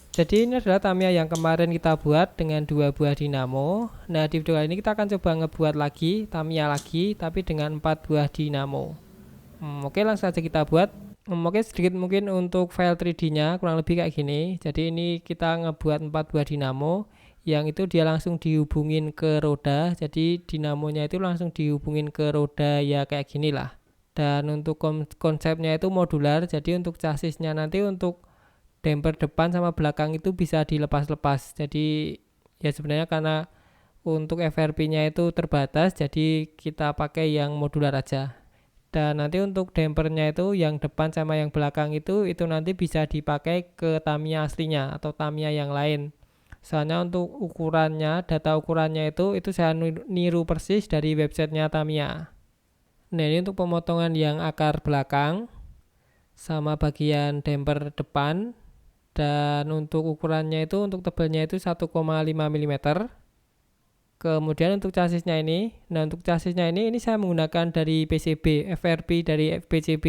Jadi ini adalah Tamiya yang kemarin kita buat dengan 2 buah dinamo. Nah, di video kali ini kita akan coba ngebuat lagi Tamiya lagi, tapi dengan 4 buah dinamo. Oke, langsung saja kita buat. Oke, sedikit mungkin untuk file 3D-nya kurang lebih kayak gini. Jadi ini kita ngebuat 4 buah dinamo, yang itu dia langsung dihubungin ke roda. Jadi dinamonya itu langsung dihubungin ke roda ya kayak gini lah. Dan untuk konsepnya itu modular. Jadi untuk chassisnya nanti untuk damper depan sama belakang itu bisa dilepas-lepas. Jadi ya sebenarnya karena untuk FRP-nya itu terbatas, jadi kita pakai yang modular aja. Dan nanti untuk dampernya itu yang depan sama yang belakang itu nanti bisa dipakai ke Tamiya aslinya atau Tamiya yang lain. Soalnya untuk ukurannya, data ukurannya itu saya niru persis dari websitenya Tamiya. Nah, ini untuk pemotongan yang akar belakang sama bagian damper depan. Dan untuk ukurannya itu, untuk tebalnya itu 1,5 mm. Kemudian untuk chassisnya ini, nah untuk chassisnya ini saya menggunakan dari PCB, FRP dari PCB.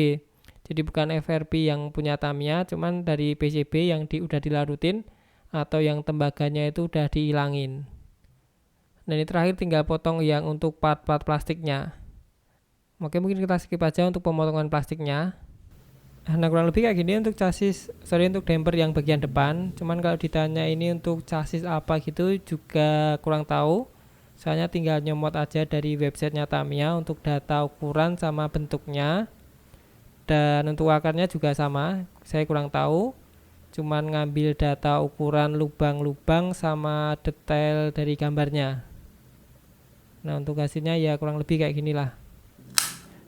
Jadi bukan FRP yang punya Tamiya, cuman dari PCB yang udah dilarutin atau yang tembaganya itu udah dihilangin. Nah, ini terakhir tinggal potong yang untuk part-part plastiknya. Oke, mungkin kita skip aja untuk pemotongan plastiknya. Nah, kurang lebih kayak gini untuk untuk damper yang bagian depan. Cuman kalau ditanya ini untuk chassis apa gitu juga kurang tahu. Soalnya tinggal nyomot aja dari websitenya Tamiya untuk data ukuran sama bentuknya. Dan untuk akarnya juga sama, saya kurang tahu. Cuman ngambil data ukuran lubang-lubang sama detail dari gambarnya. Nah, untuk hasilnya ya kurang lebih kayak gini lah.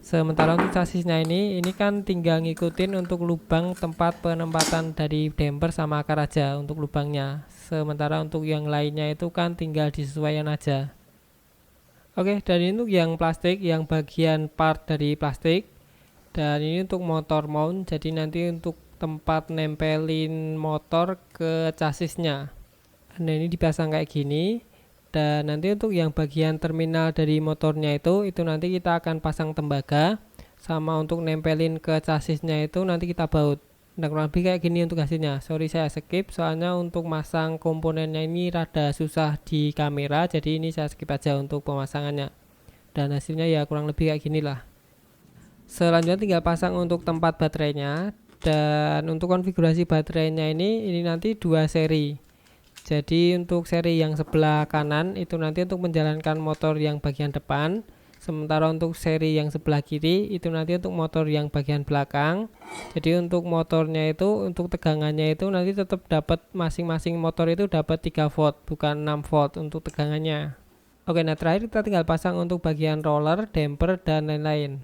Sementara untuk chassisnya ini kan tinggal ngikutin untuk lubang tempat penempatan dari damper sama akar aja untuk lubangnya. Sementara untuk yang lainnya itu kan tinggal disesuaikan aja. Oke, dan ini untuk yang plastik, yang bagian part dari plastik. Dan ini untuk motor mount, jadi nanti untuk tempat nempelin motor ke chassisnya. Nah, ini dipasang kayak gini. Dan nanti untuk yang bagian terminal dari motornya itu nanti kita akan pasang tembaga. Sama untuk nempelin ke chassisnya itu nanti kita baut. Nah, kurang lebih kayak gini untuk hasilnya. Sorry saya skip, soalnya untuk masang komponennya ini rada susah di kamera. Jadi ini saya skip aja untuk pemasangannya. Dan hasilnya ya kurang lebih kayak gini lah. Selanjutnya tinggal pasang untuk tempat baterainya. Dan untuk konfigurasi baterainya ini nanti 2 seri. Jadi untuk seri yang sebelah kanan itu nanti untuk menjalankan motor yang bagian depan. Sementara untuk seri yang sebelah kiri itu nanti untuk motor yang bagian belakang. Jadi untuk motornya itu, untuk tegangannya itu nanti tetap dapat, masing-masing motor itu dapat 3 volt, bukan 6 volt untuk tegangannya. Oke, nah terakhir kita tinggal pasang untuk bagian roller, damper, dan lain-lain.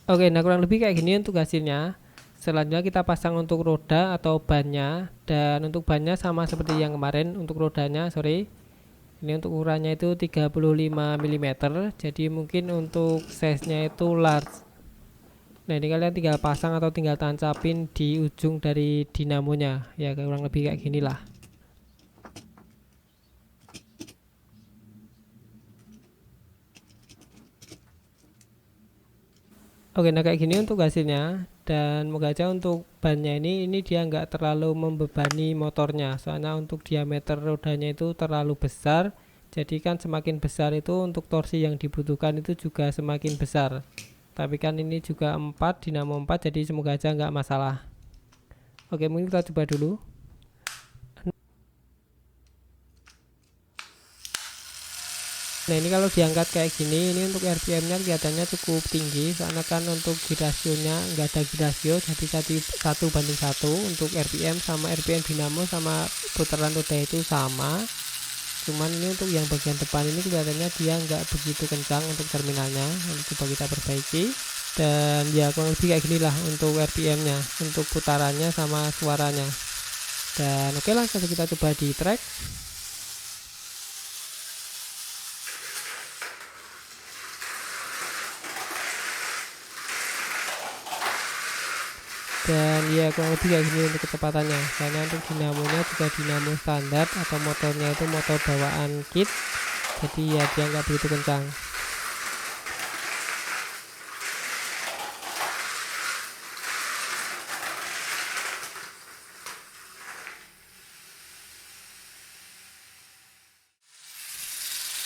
Oke, nah kurang lebih kayak gini untuk hasilnya. Selanjutnya kita pasang untuk roda atau bannya. Dan untuk bannya sama seperti yang kemarin. Untuk rodanya, sorry, ini untuk ukurannya itu 35 mm. Jadi mungkin untuk size nya itu large. Nah, ini kalian tinggal pasang atau tinggal tancapin di ujung dari dinamonya. Ya kurang lebih kayak gini lah. Oke, nah kayak gini untuk hasilnya. Dan moga aja untuk bannya ini dia nggak terlalu membebani motornya, soalnya untuk diameter rodanya itu terlalu besar. Jadi kan semakin besar itu untuk torsi yang dibutuhkan itu juga semakin besar. Tapi kan ini juga 4 dinamo 4, jadi semoga aja nggak masalah. Oke, mungkin kita coba dulu. Nah, ini kalau diangkat kayak gini, ini untuk RPM-nya kelihatannya cukup tinggi, soalnya kan untuk girasionya nggak ada girasio, jadi 1:1 untuk RPM sama RPM dinamo sama putaran roda itu sama. Cuman ini untuk yang bagian depan ini kelihatannya dia nggak begitu kencang untuk terminalnya. Nanti coba kita perbaiki. Dan ya kurang lebih kayak gini lah untuk RPM-nya, untuk putarannya sama suaranya. Dan oke, langsung kita coba di track. Dan ya kurang lebih kayak gini untuk kecepatannya, karena untuk dinamonya juga dinamo standar atau motornya itu motor bawaan kit, jadi ya dia nggak begitu kencang.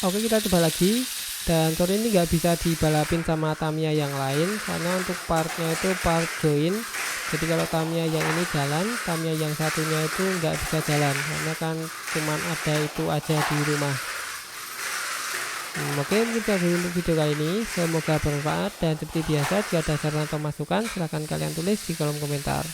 Oke, kita coba lagi. Dan sorry ini nggak bisa dibalapin sama Tamiya yang lain, karena untuk partnya itu part join. Jadi kalau Tamiya yang ini jalan, Tamiya yang satunya itu nggak bisa jalan, karena kan cuman ada itu aja di rumah. Oke, kita dulu untuk video kali ini. Semoga bermanfaat, dan seperti biasa jika ada saran atau masukan silahkan kalian tulis di kolom komentar.